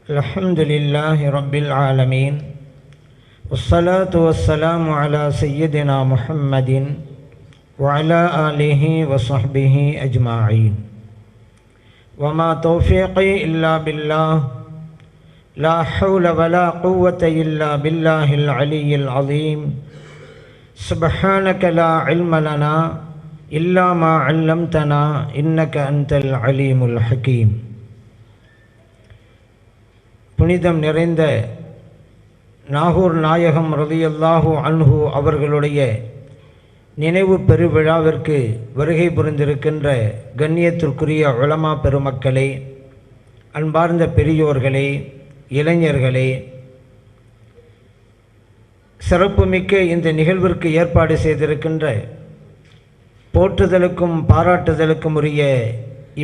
الحمد لله رب العالمين والصلاة والسلام على سيدنا محمد وعلى آله وصحبه أجمعين وما توفيقي إلا بالله لا حول ولا قوة إلا بالله العلي العظيم سبحانك لا علم لنا إلا ما علمتنا إنك أنت العليم الحكيم. புனிதம் நிறைந்த நாகூர் நாயகம் ரலியல்லாஹு அன்ஹு அவர்களுடைய நினைவு பெருவிழாவிற்கு வருகை புரிந்திருக்கின்ற கண்ணியத்திற்குரிய உலமா பெருமக்களே, அன்பார்ந்த பெரியோர்களே, இளைஞர்களே, சிறப்புமிக்க இந்த நிகழ்விற்கு ஏற்பாடு செய்திருக்கின்ற போற்றுதலுக்கும் பாராட்டுதலுக்கும் உரிய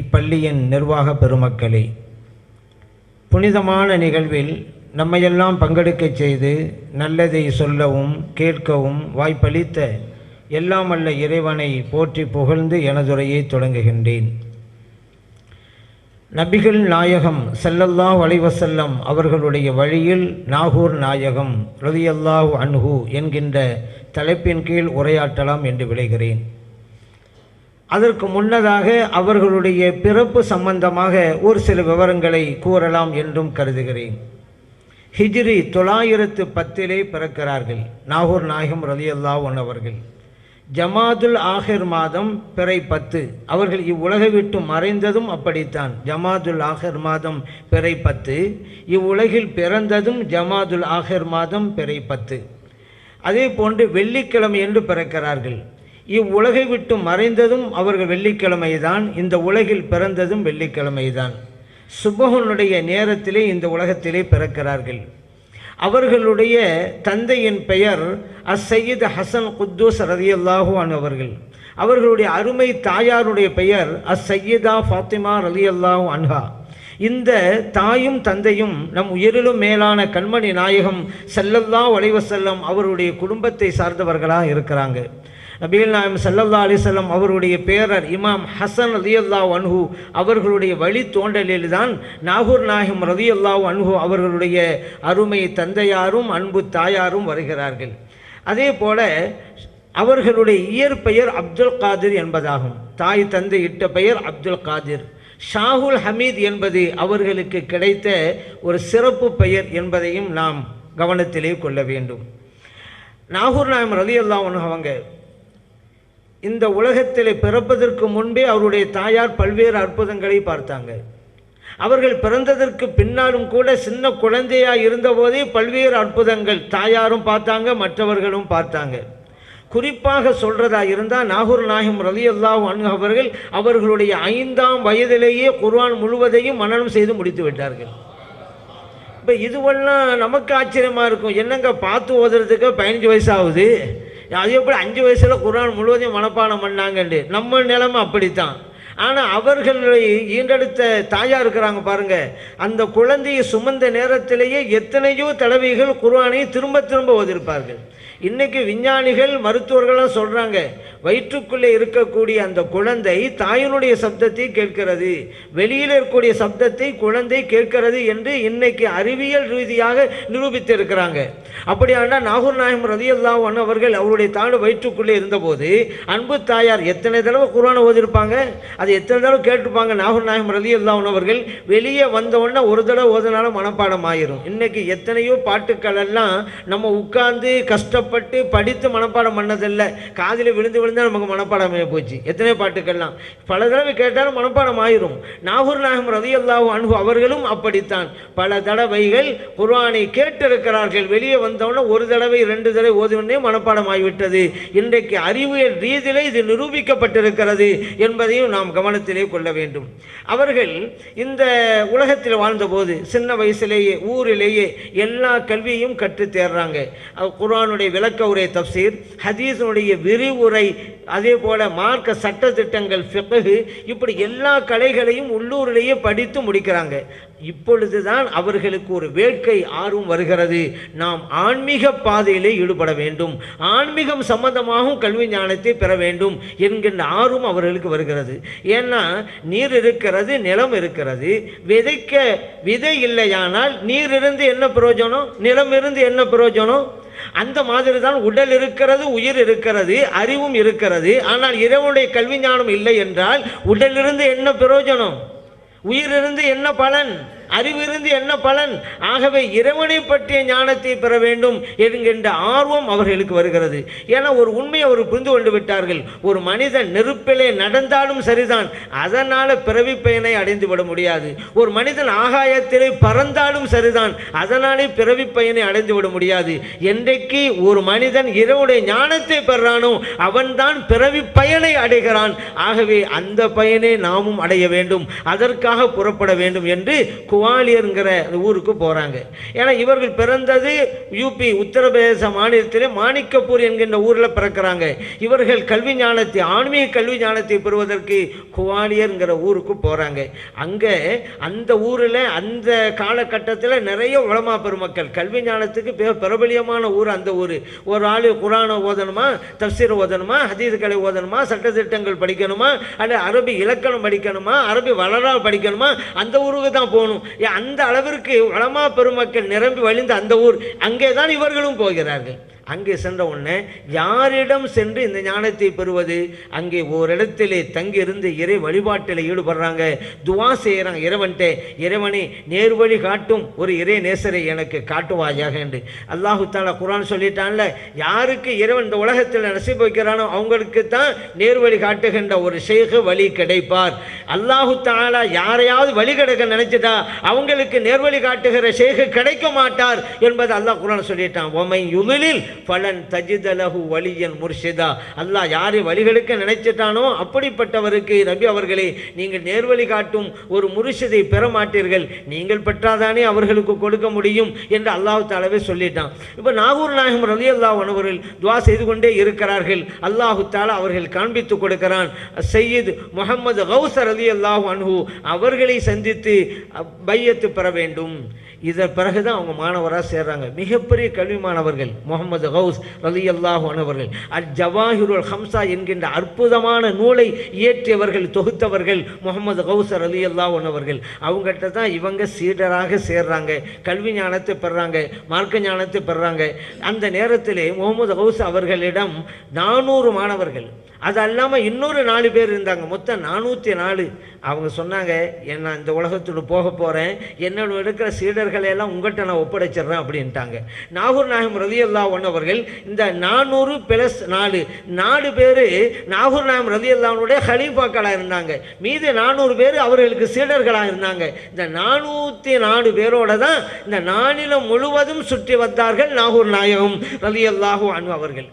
இப்பள்ளியின் நிர்வாக பெருமக்களே, புனிதமான நிகழ்வில் நம்மையெல்லாம் பங்கெடுக்கச் செய்து நல்லதை சொல்லவும் கேட்கவும் வாய்ப்பளித்த எல்லாம் அல்ல இறைவனை போற்றி புகழ்ந்து எனதுரையை தொடங்குகின்றேன். நபிகள் நாயகம் ஸல்லல்லாஹு அலைஹி வஸல்லம் அவர்களுடைய வழியில் நாகூர் நாயகம் ரலியல்லாஹு அன்ஹு என்கின்ற தலைப்பின் கீழ் உரையாற்றலாம் என்று விளைகிறேன். அதற்கு முன்னதாக அவர்களுடைய பிறப்பு சம்பந்தமாக ஒரு சில விவரங்களை கூறலாம் என்றும் கருதுகிறேன். ஹிஜ்ரி 910 பிறக்கிறார்கள் நாகூர் நாயகம் ரலியல்லாஹு அன்ஹு அவர்கள். ஜமாதுல் ஆஹிர் மாதம் பிறை 10. அவர்கள் இவ்வுலகை விட்டு மறைந்ததும் அப்படித்தான். ஜமாதுல் ஆஹிர் மாதம் பிறை 10. இவ்வுலகில் பிறந்ததும் ஜமாதுல் ஆஹிர் மாதம் பிறை 10. அதே போன்று வெள்ளிக்கிழமை என்று பிறக்கிறார்கள். இவ்வுலகை விட்டு மறைந்ததும் அவர்கள் வெள்ளிக்கிழமை தான். இந்த உலகில் பிறந்ததும் வெள்ளிக்கிழமை தான். சுபஹனுடைய நேரத்திலே இந்த உலகத்திலே பிறக்கிறார்கள். அவர்களுடைய தந்தையின் பெயர் அஸ்ஸையித் ஹசன் குத்தூஸ் ரலியல்லாஹு அன்ஹு அவர்கள். அவர்களுடைய அருமை தாயாருடைய பெயர் அஸ்ஸையிதா ஃபாத்திமா ரலியல்லாஹு அன்ஹா. இந்த தாயும் தந்தையும் நம் உயிரிலும் மேலான கண்மணி நாயகம் ஸல்லல்லாஹு அலைஹி வஸல்லம் அவருடைய குடும்பத்தை சார்ந்தவர்களாக இருக்கிறாங்க. நபிகள் நாயகம் ஸல்லல்லாஹு அலைஹி வஸல்லம் அவருடைய பேரர் இமாம் ஹசன் ரலியல்லாஹு அன்ஹு அவர்களுடைய வழி தோன்றலில்தான் நாகூர் நாயகம் ரலியல்லாஹு அன்ஹு அவர்களுடைய அருமை தந்தையாரும் அன்பு தாயாரும் வருகிறார்கள். அதே போல அவர்களுடைய இயற்பெயர் அப்துல் காதிர் என்பதாகும். தாய் தந்தை இட்ட பெயர் அப்துல் காதிர். ஷாஹுல் ஹமீத் என்பது அவர்களுக்கு கிடைத்த ஒரு சிறப்பு பெயர் என்பதையும் நாம் கவனத்திலே கொள்ள வேண்டும். நாகூர் நாயகம் ரலியல்லாஹு அன்ஹு அவங்க இந்த உலகத்தில் பிறப்பதற்கு முன்பே அவருடைய தாயார் பல்வேறு அற்புதங்களை பார்த்தாங்க. அவர்கள் பிறந்ததற்கு பின்னாலும் கூட சின்ன குழந்தையாக இருந்தபோதே பல்வேறு அற்புதங்கள் தாயாரும் பார்த்தாங்க, மற்றவர்களும் பார்த்தாங்க. குறிப்பாக சொல்கிறதா இருந்தால் நாகூர் நாயகம் ரலியல்லாஹு அன்ஹு அவர்கள் அவர்களுடைய 5ஆம் வயதிலேயே குர்ஆன் முழுவதையும் மனனம் செய்து முடித்து விட்டார்கள். இப்போ இதுவெல்லாம் நமக்கு ஆச்சரியமாக இருக்கும். என்னங்க பார்த்து ஓதுறதுக்கு 15 வயசு ஆகுது, அதே எப்படி 5 வயசில் குர்ஆன் முழுவதையும் மனப்பாடம் பண்ணாங்கண்டு. நம்ம நிலைமை அப்படித்தான். ஆனால் அவர்களுடைய ஈண்டெடுத்த தாயாக இருக்கிறாங்க பாருங்கள், அந்த குழந்தையை சுமந்த நேரத்திலேயே எத்தனையோ தடவைகள் குர்ஆனை திரும்ப திரும்ப ஓதிருப்பார்கள். இன்றைக்கி விஞ்ஞானிகள் மருத்துவர்கள்லாம் சொல்கிறாங்க, வயிற்றுக்குள்ளே இருக்கக்கூடிய அந்த குழந்தை தாயினுடைய சப்தத்தை கேட்கிறது, வெளியில் இருக்கக்கூடிய சப்தத்தை குழந்தை கேட்கிறது என்று இன்னைக்கு அறிவியல் ரீதியாக நிரூபித்திருக்கிறாங்க. அப்படியானால் நாகூர் நாயகம் ரலியல்லாஹு அன்ஹு அவர்கள் அவருடைய தாய் வயிற்றுக்குள்ளே இருந்தபோது அன்பு தாயார் எத்தனை தடவை குர்ஆனை ஓதிருப்பாங்க, அது எத்தனை தடவை கேட்டிருப்பாங்க. நாகூர் நாயகம் ரலியல்லாஹு அன்ஹு அவர்கள் வெளியே வந்தவுடனே ஒரு தடவை ஓதுனாலும் மனப்பாடம் ஆயிரும். இன்னைக்கு எத்தனையோ பாட்டுக்கள் எல்லாம் நம்ம உட்கார்ந்து கஷ்டப்பட்டு படித்து மனப்பாடம் பண்ணதில்லை, காதில் விழுந்து விழுந்தால் நமக்கு மனப்பாடம் போச்சு. எத்தனை பாட்டுக்கள்லாம் பல தடவை கேட்டாலும் மனப்பாடம் ஆயிரும். நாகூர் நாயகம் ரலியல்லாஹு அன்ஹு அவர்களும் அப்படித்தான். பல தடவைகள் குர்ஆனை கேட்டிருக்கிறார்கள். வெளியே வந்தவுடனே ஒரு தடவை 2 தடவை ஓதுவனே மனப்பாடம் ஆகிவிட்டது. இன்றைக்கு அறிவியல் ரீதியிலே இது நிரூபிக்கப்பட்டிருக்கிறது என்பதையும் நாம் கவனத்திலே கொள்ள வேண்டும். அவர்கள் இந்த உலகத்தில் வாழ்ந்தபோது சின்ன வயசிலேயே ஊரிலேயே எல்லா கல்வியையும் கற்று தேர்றாங்க. குர்ஆனுடைய விளக்க உரை தப்சீர், ஹதீஸுடைய விரிவுரை, அதே போல மார்க்க சட்ட திட்டங்கள், ஃபிக்ஹ், இப்படி எல்லா கலைகளையும் உள்ளூரிலேயே படித்து முடிக்கிறாங்க. இப்பொழுதுதான் அவர்களுக்கு ஒரு வேட்கை ஆர்வம் வருகிறது. நாம் ஆன்மீக பாதையிலே ஈடுபட வேண்டும், ஆன்மீகம் சம்பந்தமாகவும் கல்வி ஞானத்தை பெற வேண்டும் என்கின்ற ஆர்வம் அவர்களுக்கு வருகிறது. ஏன்னா நீர் இருக்கிறது, நிலம் இருக்கிறது, விதைக்க விதை இல்லையானால் நீர் இருந்து என்ன பிரயோஜனம், நிலம் இருந்து என்ன பிரயோஜனம்? அந்த மாதிரி தான் உடல் இருக்கிறது, உயிர் இருக்கிறது, அறிவும் இருக்கிறது. ஆனால் இறைவனுடைய கல்வி ஞானம் இல்லை என்றால் உடலிருந்து என்ன பிரயோஜனம், உயிரிருந்து என்ன பலன், அறிவிருந்து என்ன பலன்? ஆகவே இறைவனை பற்றிய ஞானத்தை பெற வேண்டும் என்கின்ற ஆர்வம் அவர்களுக்கு வருகிறது. ஏன்னா ஒரு உண்மையை அவர் புரிந்து கொண்டு விட்டார்கள். ஒரு மனிதன் நெருப்பிலே நடந்தாலும் சரிதான், அதனால் பிறவி பயனை அடைந்து விட முடியாது. ஒரு மனிதன் ஆகாயத்திலே பறந்தாலும் சரிதான், அதனாலே பிறவி பயனை அடைந்து விட முடியாது. என்றைக்கு ஒரு மனிதன் இறைவனுடைய ஞானத்தை பெறானோ அவன்தான் பிறவி பயனை அடைகிறான். ஆகவே அந்த பயனை நாமும் அடைய வேண்டும், அதற்காக புறப்பட வேண்டும் என்று குவாலியர்ங்கிற ஊருக்கு போகிறாங்க. ஏன்னா இவர்கள் பிறந்தது யூபி உத்தரப்பிரதேச மாநிலத்திலே மாணிக்கப்பூர் என்கின்ற ஊரில் பிறக்கிறாங்க. இவர்கள் கல்வி ஞானத்தை, ஆன்மீக கல்வி ஞானத்தை பெறுவதற்கு குவாலியர்ங்கிற ஊருக்கு போகிறாங்க. அங்கே அந்த ஊரில் அந்த காலகட்டத்தில் நிறைய உலமா பெருமக்கள், கல்வி ஞானத்துக்கு பிரபலியமான ஊர் அந்த ஊர். ஒரு ஆள் குரானை ஓதணுமா, தஃப்சீர் ஓதணுமா, ஹதீஸ்களை ஓதணுமா, சட்டத்திட்டங்கள் படிக்கணுமா, அல்ல அரபி இலக்கணம் படிக்கணுமா, அரபி வரலாறு படிக்கணுமா, அந்த ஊருக்கு தான் போகணும். அந்த அளவிற்கு உலமா பெருமக்கள் நிரம்பி வழிந்த அந்த ஊர், அங்கே தான் இவர்களும் போகிறார்கள். அங்கே சென்ற உடனே யாரிடம் சென்று இந்த ஞானத்தை பெறுவது? அங்கே ஓரிடத்திலே தங்கியிருந்து இறை வழிபாட்டில் ஈடுபடுறாங்க, துவா செய்கிறாங்க இறைவன்ட்டே, இறைவனை நேர்வழி காட்டும் ஒரு இறை நேசரை எனக்கு காட்டுவாயாக என்று. அல்லாஹு தாலா குர்ஆன் சொல்லிட்டான்ல, யாருக்கு இறைவன் இந்த உலகத்தில் நசீப் வைக்கிறானோ அவங்களுக்கு தான் நேர்வழி காட்டுகின்ற ஒரு ஷேக் வழி கிடைப்பார். அல்லாஹு தாலா யாரையாவது வழி கிடைக்க நினைச்சிட்டா அவங்களுக்கு நேர்வழி காட்டுகிற ஷேக் கிடைக்க மாட்டார் என்பது அல்லாஹ் குர்ஆன் சொல்லிட்டான். ஒமை யுலில் பலன் தஜிதலஹு வலியன் முர்ஷிதா. அல்லாஹ் யாரை வழிகளுக்கு நினைச்சிட்டானோ அப்படிப்பட்டவருக்கு நபி அவர்களே நீங்கள் நேர்வழி காட்டும் ஒரு முர்ஷிதை பெற மாட்டீர்கள், நீங்கள் பெற்றாதானே அவர்களுக்கு கொடுக்க முடியும் என்று அல்லாஹ் தாலாவே சொல்லிட்டான். இப்போ நாகூர் நாயகம் ரலியல்லாஹு அன்ஹு அவர்கள் துஆ செய்து கொண்டே இருக்கிறார்கள். அல்லாஹ் தாலா அவர்கள் காண்பித்து கொடுக்கிறான். சையீத் முஹம்மது கௌஸ் ரலியல்லாஹு அன்ஹு அவர்களை சந்தித்து பையத்து பெற வேண்டும். இதன் பிறகுதான் அவங்க மாணவராக சேர்றாங்க. மிகப்பெரிய கல்வி மாணவர்கள் முகமது கௌஸ் ரலியல்லாஹு அன்ஹு அவர்கள். அல் ஜவாஹிருல் ஹம்சா என்கின்ற அற்புதமான நூலை இயற்றியவர்கள், தொகுத்தவர்கள் முகமது கௌஸ் ரலியல்லாஹு அன்ஹு அவர்கள். அவங்ககிட்ட தான் இவங்க சீடராக சேர்றாங்க, கல்வி ஞானத்தை பெறாங்க, மார்க்க ஞானத்தை பெறாங்க. அந்த நேரத்திலே முகமது கௌஸ் அவர்களிடம் 400 மாணவர்கள், அது அல்லாமல் இன்னொரு 4 பேர் இருந்தாங்க, மொத்தம் 404. அவங்க சொன்னாங்க, நான் இந்த உலகத்தோடு போக போகிறேன், என்னோட இருக்கிற சீடர்களை எல்லாம் உங்கள்கிட்ட நான் ஒப்படைச்சிட்றேன் அப்படின்ட்டாங்க. நாகூர் நாயகம் ரலியல்லாஹு அன்ஹு அவர்கள் இந்த 400 + 4 பேர் நாகூர் நாயகம் ரலியல்லாஹு அன்ஹுடைய ஹலீஃபாக்களாக இருந்தாங்க. மீது 400 பேர் அவர்களுக்கு சீடர்களாக இருந்தாங்க. இந்த 404 பேரோட தான் இந்த நானிலம் முழுவதும் சுற்றி வந்தார்கள் நாகூர் நாயகம் ரலியல்லாஹு அன்ஹு அவர்கள்.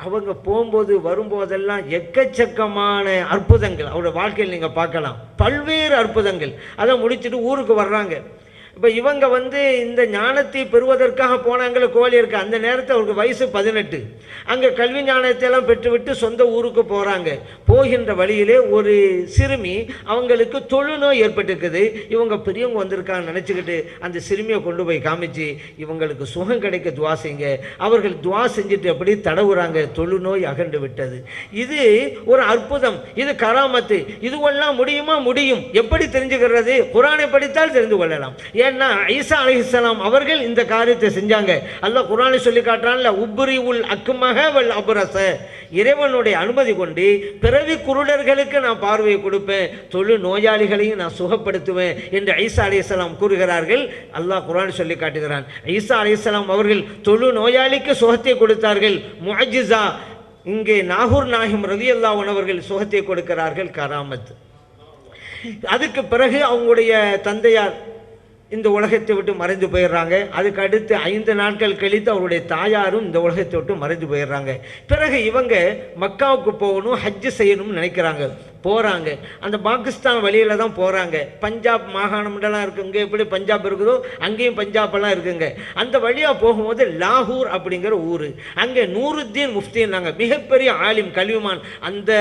அவங்க போகும்போது வரும்போதெல்லாம் எக்கச்சக்கமான அற்புதங்கள் அவருடைய வாழ்க்கையில் நீங்கள் பார்க்கலாம், பல்வேறு அற்புதங்கள். அதை முடிச்சுட்டு ஊருக்கு வர்றாங்க. இப்போ இவங்க இந்த ஞானத்தை பெறுவதற்காக போனாங்களே கோழியருக்கு, அந்த நேரத்தில் அவருக்கு வயசு 18. அங்கே கல்வி ஞானத்தை எல்லாம் பெற்றுவிட்டு சொந்த ஊருக்கு போகிறாங்க. போகின்ற வழியிலே ஒரு சிறுமி, அவங்களுக்கு தொழுநோய் ஏற்பட்டுருக்குது. இவங்க பெரியவங்க வந்திருக்காங்க நினச்சிக்கிட்டு அந்த சிறுமியை கொண்டு போய் காமிச்சு இவங்களுக்கு சுகம் கிடைக்க துவா செய்யுங்க. அவர்கள் துவா செஞ்சுட்டு அப்படி தடவுறாங்க, தொழுநோய் அகன்று விட்டது. இது ஒரு அற்புதம், இது கராமத்து. இதுவெல்லாம் முடியுமா? முடியும். எப்படி தெரிஞ்சுக்கிறது? குர்ஆனை படித்தால் தெரிந்து கொள்ளலாம். ஏன்னா ஈசா அலைஹிஸ்ஸலாம் அவர்கள் இந்த காரியத்தை செஞ்சாங்க. அல்லாஹ் குர்ஆனில் சொல்லி காட்டுறான்ல, உப்ரிஉல் அக்மஹ வல் அப்ரஸ, இறைவனுடைய அனுமதி கொண்டு பிறவி குருடர்களுக்கு நான் பார்வையை கொடுப்பேன், தொழு நோயாளிகளையும் நான் சுகப்படுத்துவேன் என்று ஈசா அலைஹிஸ்ஸலாம் கூறுகிறார்கள். அல்லாஹ் குர்ஆனில் சொல்லி காட்டுகிறான். ஈசா அலைஹிஸ்ஸலாம் அவர்கள் தொழு நோயாளிக்கு சுகத்தை கொடுத்தார்கள், முஅஜிஸா. இங்கே நாகூர் நாயகம் ரலியல்லாஹு அன்ஹு அவர்கள் சுகத்தை கொடுக்கிறார்கள், கராமத். அதுக்கு பிறகு அவங்களுடைய தந்தையார் இந்த உலகத்தை விட்டு மறைந்து போயிடுறாங்க. அதுக்கு அடுத்து 5 நாட்கள் கழித்து அவருடைய தாயாரும் இந்த உலகத்தை விட்டு மறைந்து போயிடுறாங்க. பிறகு இவங்க மக்காவுக்கு போகணும், ஹஜ்ஜு செய்யணும்னு நினைக்கிறாங்க. போகிறாங்க. அந்த பாகிஸ்தான் வழியில் தான் போகிறாங்க. பஞ்சாப் மாகாணம்லாம் இருக்குது, இங்கே எப்படி பஞ்சாப் இருக்குதோ அங்கேயும் பஞ்சாப்பெல்லாம் இருக்குங்க. அந்த வழியாக போகும்போது லாகூர் அப்படிங்கிற ஊர், அங்கே நூருத்தீன் முஃப்தின்னாங்க, மிகப்பெரிய ஆலிம் கல்விமான். அந்த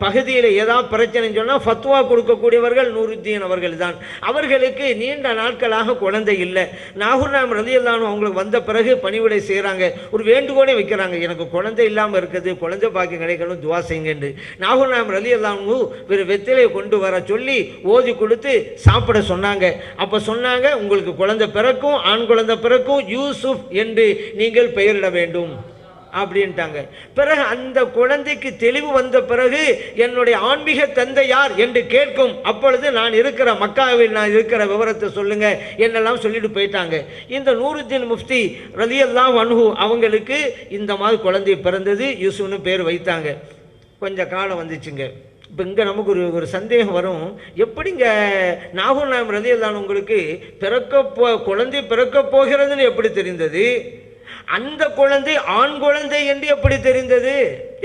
பகுதியில் ஏதாவது பிரச்சனைன்னு சொன்னால் ஃபத்வா கொடுக்கக்கூடியவர்கள் நூருத்தீன் அவர்கள் தான். அவர்களுக்கு நீண்ட நாட்களாக குழந்தை இல்லை. நாகூர் நாயம் ரலியல்லாஹு அன்ஹு அவங்களுக்கு வந்த பிறகு பணிவிடை செய்கிறாங்க. ஒரு வேண்டுகோளே வைக்கிறாங்க, எனக்கு குழந்தை இல்லாமல் இருக்குது, குழந்தை பாக்கி கிடைக்கணும், துவா செய்யுங்க. நாகூர் நாயம் ரலியல்லாஹு அன்ஹு வெத்திலையை கொண்டு வர சொல்லி ஓதி கொடுத்து சாப்பிட சொன்னாங்க. அப்ப சொன்னாங்க, உங்களுக்கு குழந்தை பிறக்கும், ஆண் குழந்தை பிறக்கும், யூசுப் என்று நீங்கள் பெயரிட வேண்டும் அப்படின்ட்டாங்க. பிறகு அந்த குழந்தைக்கு தெளிவு வந்த பிறகு என்னுடைய ஆன்மீக தந்தை யார் என்று கேட்கும். அப்பொழுது நான் இருக்கிற மக்காவில் நான் இருக்கிற விவரத்தை சொல்லுங்க என்னெல்லாம் சொல்லிட்டு போயிட்டாங்க. இந்த நூருத்தீன் முஃப்தி ரலியல்லாஹு அன்ஹு அவங்களுக்கு இந்த மாதிரி குழந்தை பிறந்தது, யூசுப்னு பேர் வைத்தாங்க. கொஞ்சம் காலம் வந்துச்சுங்க. இப்போ இங்கே நமக்கு ஒரு சந்தேகம் வரும், எப்படிங்க நாகூர் நாயம் ரலியல்லாஹு அன்ஹு உங்களுக்கு குழந்தை பிறக்க போகிறதுன்னு எப்படி தெரிந்தது, அந்த குழந்தை ஆண் குழந்தை என்று எப்படி தெரிந்தது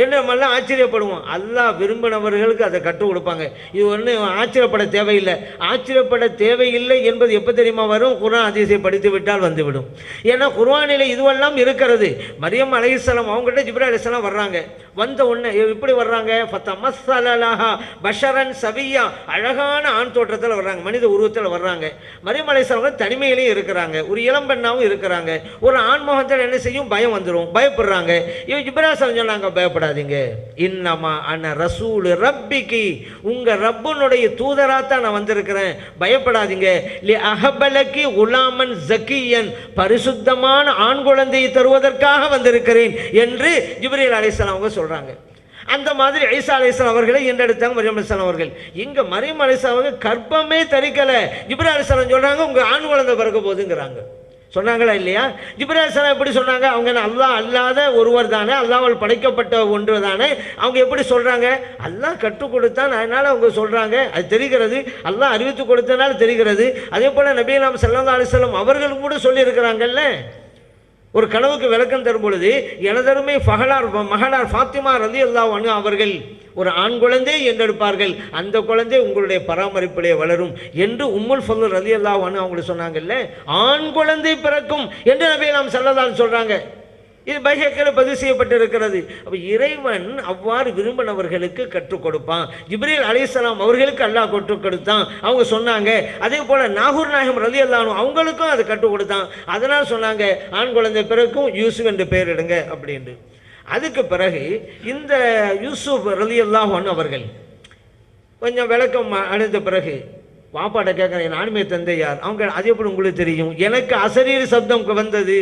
என்று நம்மெல்லாம் ஆச்சரியப்படுவோம். அல்லாஹ் விரும்பினவர்களுக்கு அதை கற்றுக் கொடுப்பாங்க. இது ஒன்றும் ஆச்சரியப்பட தேவையில்லை. ஆச்சரியப்பட தேவையில்லை என்பது எப்போ தெரியுமா வரும், குர்ஆன் ஹதீஸை படித்து விட்டால் வந்துவிடும். ஏன்னா குர்ஆனில் இதுவெல்லாம் இருக்கிறது. மரியம் அலைஹிஸ்ஸலாம் அவங்ககிட்ட ஜிப்ரீல் அலைஹிஸ்ஸலாம் வர்றாங்க. வந்த உடனே எப்படி வர்றாங்க, ஃபதமஸ்ஸலஹா பஷரன் சவியா, அழகான ஆண் தோற்றத்தில் வர்றாங்க, மனித உருவத்தில் வர்றாங்க. மரியம் அலைஹிஸ்ஸலாம் தனிமையிலையும் இருக்கிறாங்க, ஒரு இளம்பெண்ணாவும் இருக்கிறாங்க. ஒரு ஆண்முகத்தில் என்ன செய்யும், பயம் வந்துடும், பயப்படுறாங்க. இவன் ஜிப்ரீல் அலைஹிஸ்ஸலாம் சொன்னாங்க, பயப்படாதீங்க, இன்னமா அன ரசூல் ரப்பிகி, உங்க ரப்புனுடைய தூதராத்தான் நான் வந்திருக்கிறேன், பயப்படாதீங்க. லி அஹபலகி குலாமன் ஜக்கியன், பரிசுத்தமான ஆண் குழந்தையை தருவதற்காக வந்திருக்கிறேன் என்று ஜிப்ரீல் அலைஹிஸ்ஸலாம் அவங்க சொல்றாங்க. அந்த மாதிரி ஈசா அலைஹிஸ்ஸலாம் அவர்களை என்றெடுத்தாங்க மரியம் அலைஹிஸ்ஸலாம் அவர்கள். இங்க மரியம் அலைஹிஸ்ஸலாம் அவங்க கர்ப்பமே தரிக்கல, ஜிப்ரீல் அலைஹிஸ்ஸலாம் சொல்றாங்க உங்க ஆண் குழந்தை பிறக்க போகுதுங்கிறாங்க. சொன்னாங்களா இல்லையா? ஜிப்ரீல் அலைஹிஸ்ஸலாம் எப்படி சொன்னாங்க, அவங்க அல்லாஹ் அல்லாத ஒருவர் தானே, அல்லாஹ்வால் படைக்கப்பட்ட ஒன்று தானே, அவங்க எப்படி சொல்றாங்க, அல்லாஹ் கற்றுக் கொடுத்தான் அதனால அவங்க சொல்றாங்க, அது தெரிகிறது, அல்லாஹ் அறிவித்து கொடுத்தனால தெரிகிறது. அதே போல நபியலாம் ஸல்லல்லாஹு அலைஹி வஸல்லம் அவர்கள் கூட சொல்லி இருக்கிறாங்கல்ல, ஒரு கனவுக்கு விளக்கம் தரும் பொழுது எனதருமை மகளார் ஃபாத்திமா ரலியல்லாஹு அன்ஹா அவர்கள் ஒரு ஆண் குழந்தை என்றெடுப்பார்கள், அந்த குழந்தை உங்களுடைய பராமரிப்பிலே வளரும் என்று உம்முல் ஃபضல் ரலியல்லாஹு அன்ஹா அவங்களுக்கு சொன்னாங்கல்ல, ஆண் குழந்தை பிறக்கும் என்று நபியலாம் ஸல்லல்லாஹு அலைஹி சொல்றாங்க. இது பைஹக்கில் பதிவு செய்யப்பட்டிருக்கிறது. அப்போ இறைவன் அவ்வாறு விரும்பினவர்களுக்கு கற்றுக் கொடுப்பான். ஜிப்ரீல் அலைஹிஸ்ஸலாம் அவர்களுக்கு அல்லாஹ் கற்றுக் கொடுத்தான், அவங்க சொன்னாங்க. அதே போல நாகூர் நாயகம் ரலியல்லாஹு அன்ஹு அவங்களுக்கும் அது கற்றுக் கொடுத்தான். அதனால் சொன்னாங்க, ஆண் குழந்தை பிறக்கும், யூசுப் என்று பெயரிடுங்க அப்படின்னு. அதுக்கு பிறகு இந்த யூசுப் ரலியல்லாஹு அன்ஹு அவர்கள் கொஞ்சம் விளக்கம் அடைந்த பிறகு வாப்பாட்ட கேட்குறேன், என் ஆன்மீக தந்தை யார், அவங்க அது எப்படி உங்களுக்கு தெரியும், எனக்கு அசரீர் சப்தம் வந்தது,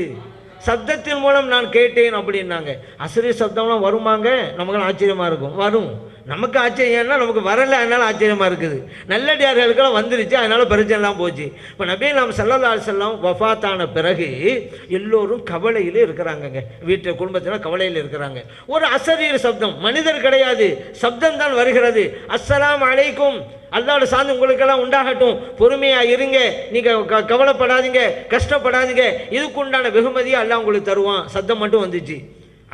சப்தத்தின் மூலம் நான் கேட்டேன் அப்படின்னாங்க. அசரீர் சப்தம்லாம் வருமாங்க, நமக்கு ஆச்சரியமா இருக்கும். வரும், நமக்கு ஆச்சரியம்னா நமக்கு வரல, அதனால ஆச்சரியமா இருக்குது. நல்லடியார்களுக்கெல்லாம் வந்துருச்சு, அதனால பிரச்சனைலாம் போச்சு. இப்போ நபியலாம் ஸல்லல்லாஹு அலைஹி வஸல்லம் வஃபாத்தான பிறகு எல்லோரும் கவலையிலே இருக்கிறாங்கங்க, வீட்டு குடும்பத்தில் கவலையில் இருக்கிறாங்க. ஒரு அசரீர் சப்தம், மனிதர் கிடையாது, சப்தம் தான் வருகிறது. அஸ்ஸலாமு அலைக்கும், அல்லாஹ்வோட சாந்தி உங்களுக்கெல்லாம் உண்டாகட்டும், பொறுமையா இருங்க, நீங்க கவலைப்படாதீங்க, கஷ்டப்படாதீங்க, இதுக்குண்டான வெகுமதியை அல்லாஹ் உங்களுக்கு தருவான். சத்தம் மட்டும் வந்துச்சு.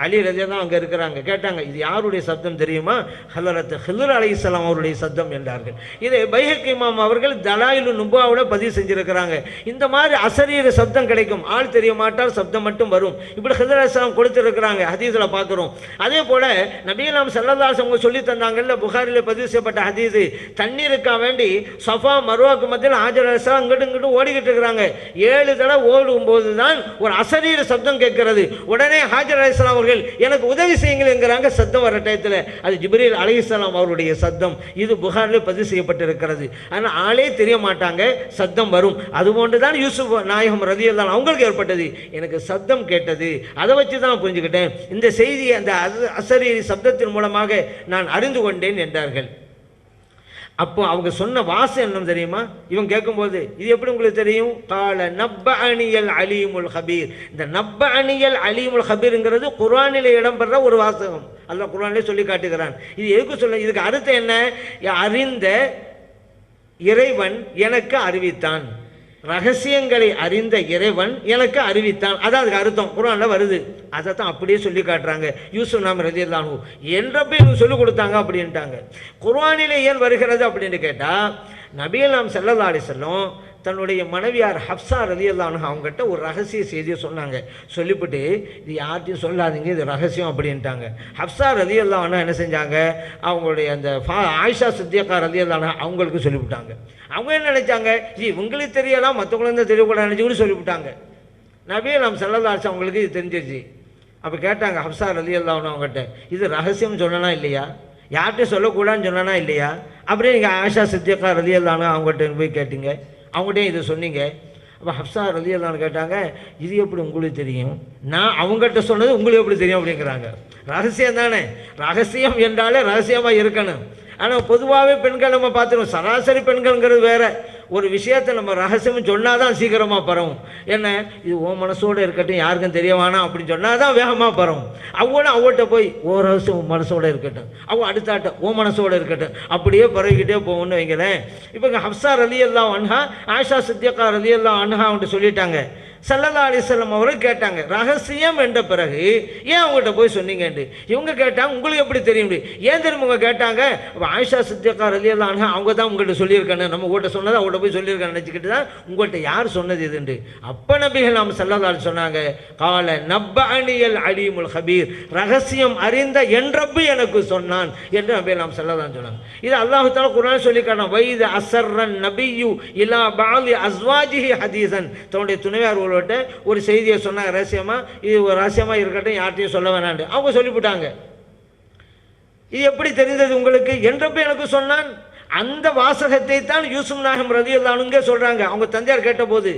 அலி ரலியல்லாஹு அங்கே இருக்கிறாங்க, கேட்டாங்க இது யாருடைய சப்தம் தெரியுமா, ஹலரத் ஹில்ர் அலைஹிஸ்ஸலாம் அவருடைய சப்தம் என்றார்கள். இதை பைஹக்கி இமாம் அவர்கள் தலாயிலு நுபுவாவோட பதிவு செஞ்சிருக்கிறாங்க. இந்த மாதிரி அசரீர சப்தம் கிடைக்கும், ஆள் தெரிய மாட்டார், சப்தம் மட்டும் வரும். இப்படி ஹில்ர் அலைஹிஸ்ஸலாம் கொடுத்துருக்கிறாங்க, ஹதீஸில் பார்க்குறோம். அதே போல நபியலாம் ஸல்லல்லாஹு அலைஹி வஸல்லம் சொல்லி தந்தாங்கல்ல, புகாரில் பதிவு செய்யப்பட்ட ஹதீஸ், தண்ணீருக்காக வேண்டி சஃபா மருவாக்கு மத்தியில் ஹாஜர் அலைஹிஸ்ஸலாம் இங்கிட்டு இங்கிட்டு ஓடிக்கிட்டு இருக்கிறாங்க. 7 தடவை ஓடும்போது தான் ஒரு அசரீர சப்தம் கேட்கிறது. உடனே ஹாஜர் அலைஹிஸ்ஸலாம் எனக்கு உதவி செய்யுங்கள் என்கிறாங்க. சத்தம் வர டயத்தில் அது ஜிப்ரீல் அலைஹிஸ்ஸலாம் அவருடைய சத்தம். இது புகாரில் பதிவு செய்யப்பட்டிருக்கிறது. ஆனால் ஆளே தெரிய மாட்டாங்க, சத்தம் வரும். அதுபோன்று தான் யூசுப் நாயகம் ரலியல்லாஹு அன்ஹு அவங்களுக்கு ஏற்பட்டது. எனக்கு சத்தம் கேட்டது, அதை வச்சு தான் புரிஞ்சுக்கிட்டேன், இந்த செய்தியை அந்த அசரீரி சப்தத்தின் மூலமாக நான் அறிந்து கொண்டேன் என்றார்கள். அப்போ அவங்க சொன்ன வாசம் என்ன தெரியுமா, இவங்க கேட்கும்போது இது எப்படி உங்களுக்கு தெரியும், கால நப்பஅனியல் அலீமுல் ஹபீர். இந்த நப்பஅனியல் அலீமுல் ஹபீர்ங்கிறது குர்ஆனில் இடம்பெற ஒரு வாசகம், அல்லாஹ் குர்ஆனிலே சொல்லி காட்டுகிறான். இது எதுக்கு சொல்ல, இதுக்கு அர்த்தம் என்ன, அறிந்த இறைவன் எனக்கு அறிவித்தான். ரகசியங்களை அறிந்த இறைவன் எனக்கு அறிவித்தான். அதான் அதுக்கு அர்த்தம் குர்ஆன்ல வருது. அதை தான் அப்படியே சொல்லி காட்டுறாங்க. யூசுப் நாம் ரலியல்லாஹு அன்ஹு என்றப்ப எனக்கு சொல்லிக் கொடுத்தாங்க அப்படின்ட்டாங்க. குர்ஆனிலே ஏன் வருகிறது அப்படின்னு கேட்டால், நபிகள் நாம் ஸல்லல்லாஹு அலைஹி வஸல்லம் தன்னுடைய மனைவியார் ஹப்ஸா ரலியல்லாஹு அன்ஹா அவங்ககிட்ட ஒரு ரகசிய செய்தியை சொன்னாங்க. சொல்லிவிட்டு இது யார்ட்டையும் சொல்லாதீங்க, இது ரகசியம் அப்படின்ட்டாங்க. ஹப்ஸா ரலியல்லாஹு அன்ஹா என்ன செஞ்சாங்க, அவங்களுடைய அந்த ஆயிஷா சித்தியக்கா ரலியல்லாஹு அன்ஹா அவங்களுக்கு சொல்லிவிட்டாங்க. அவங்க என்ன நினைச்சாங்க, இவங்களுக்கு தெரியலாம் மற்றவங்களுக்கு தான் தெரியக்கூடாது நினச்சிக்கிட்டு சொல்லிவிட்டாங்க. நபியே நாம் ஸல்லல்லாஹு அலைஹி வஸல்லம் அவங்களுக்கு இது தெரிஞ்சிருச்சு. அப்போ கேட்டாங்க ஹப்ஸா ரலியல்லாஹு அன்ஹா அவங்ககிட்ட, இது ரகசியம் சொன்னா இல்லையா, யார்கிட்டையும் சொல்லக்கூடாதுன்னு சொன்னா இல்லையா, அப்படியே நீங்கள் ஆயிஷா சித்தியக்கா ரலியல்லாஹு அன்ஹா அவங்ககிட்ட போய் கேட்டீங்க, அவங்ககிட்டயும் இதை சொன்னீங்க. அப்போ ஹப்ஸா ரலியல்லாஹு அன்ஹா கேட்டாங்க, இது எப்படி உங்களுக்கு தெரியும், நான் அவங்ககிட்ட சொன்னது உங்களுக்கு எப்படி தெரியும் அப்படிங்கிறாங்க. ரகசியம் தானே, ரகசியம் என்றாலே ரகசியமாக இருக்கணும். ஆனால் பொதுவாகவே பெண்கள் நம்ம பார்த்துருவோம், சராசரி பெண்கள்ங்கிறது வேற. ஒரு விஷயத்தை நம்ம ரகசியம் சொன்னால் தான் சீக்கிரமாக பரவும். என்ன இது ஓ மனசோடு இருக்கட்டும், யாருக்கும் தெரிய வேணாம் அப்படின்னு சொன்னால் தான் வேகமாக பரவும். அவங்களும் அவங்கள்ட்ட போய் ஓ ரகசியம் மனசோடு இருக்கட்டும், அவங்க அடுத்தாட்ட ஓ மனசோடு இருக்கட்டும், அப்படியே பரவிக்கிட்டே போகும்னு வைங்களேன். இப்போ இங்கே ஹப்ஸா ரலியல்லாஹு அன்ஹா ஆயிஷா சித்தியக்கா ரலியல்லாஹு அன்ஹா அவங்கள்ட்ட சொல்லிட்டாங்க. ஸல்லல்லாஹு அலைஹி வஸல்லம் அவர்கள் கேட்டாங்க, ரகசியம் என்ற பிறகு ஏன் அவங்கள்ட்ட போய் சொன்னீங்கன்னு. இவங்க கேட்டாங்க, உங்களுக்கு எப்படி தெரியும், ஏன் தெரியும் அவங்க கேட்டாங்க. அப்போ ஆயிஷா சித்தியக்கா ரலியல்லாஹு அன்ஹா அவங்க தான் உங்கள்கிட்ட சொல்லியிருக்காங்க, நம்ம உங்கள்கிட்ட சொன்னதை அவங்கள்ட்ட போய் சொல்லியிருக்காங்க நினச்சிக்கிட்டு தான் உங்கள்கிட்ட யார் சொன்னது இதுண்டு. அப்போ நபிகள் நாம் ஸல்லல்லாஹு அலைஹி சொன்னாங்க, கால நப்பஅனியல் அலீமுல் ஹபீர், ரகசியம் அறிந்த என் ரப்பு எனக்கு சொன்னான் என்று நபிகள் நாம் ஸல்லல்லாஹு அலைஹி சொன்னாங்க. இது அல்லாஹ் தஆலா குர்ஆனில் சொல்லி காட்டினான், வைத அஸ்ஸர்ரன் நபியு இலா பஅலி அஸ்வாஜிஹி ஹதீஸன், தன்னுடைய துணைவியார் ஒரு செய்தியை சொன்னாங்க ரகசியமா, இது ஒரு ரகசியமா இருக்கட்டும் யார்ட்டையும் சொல்ல வேணாண்டு அவங்க சொல்லிவிட்டாங்க. இது எப்படி தெரிந்தது உங்களுக்கு, என்றப்ப எனக்கு சொன்னான். அந்த வாசகத்தை தான் யூசுப் நாயகம் ரலியல்லாஹு அன்ஹு சொல்றாங்க. அவங்க தந்தையார் கேட்ட போது,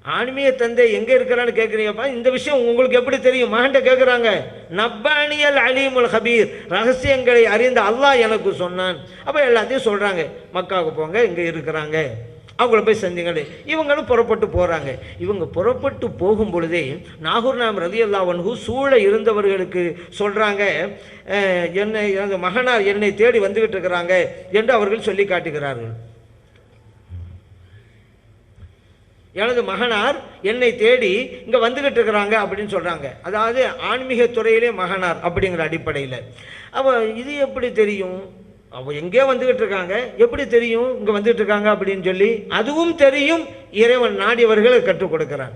ஆன்மீக தந்தை எங்க இருக்கிறான்னு கேட்குறீங்கப்பா, இந்த விஷயம் உங்களுக்கு எப்படி தெரியும் மகன்கிட்ட கேட்குறாங்க. நப்பானியல் அலீமுல் ஹபீர், ரகசியங்களை அறிந்த அல்லாஹ் எனக்கு சொன்னான். அப்போ எல்லாத்தையும் சொல்றாங்க, மக்காவுக்கு போங்க, இங்கே இருக்கிறாங்க, அவங்கள போய் செஞ்சீங்களே. இவங்களும் புறப்பட்டு போகிறாங்க. இவங்க புறப்பட்டு போகும் பொழுதே நாகூர் நாம் ரலியல்லாஹு அன்ஹு சூழ இருந்தவர்களுக்கு சொல்கிறாங்க, என்னை எனது மகனார் என்னை தேடி வந்துக்கிட்டு இருக்கிறாங்க என்று அவர்கள் சொல்லி காட்டுகிறார்கள். எனது மகனார் என்னை தேடி இங்கே வந்துக்கிட்டு இருக்கிறாங்க அப்படின்னு சொல்கிறாங்க. அதாவது ஆன்மீக துறையிலே மகனார் அப்படிங்கிற அடிப்படையில். அப்போ இது எப்படி தெரியும், அவ எங்கே வந்துகிட்டு இருக்காங்க, எப்படி தெரியும் இங்கே வந்துட்டு இருக்காங்க அப்படின்னு சொல்லி, அதுவும் தெரியும், இறைவன் நாடியவர்களை கற்றுக் கொடுக்கிறான்.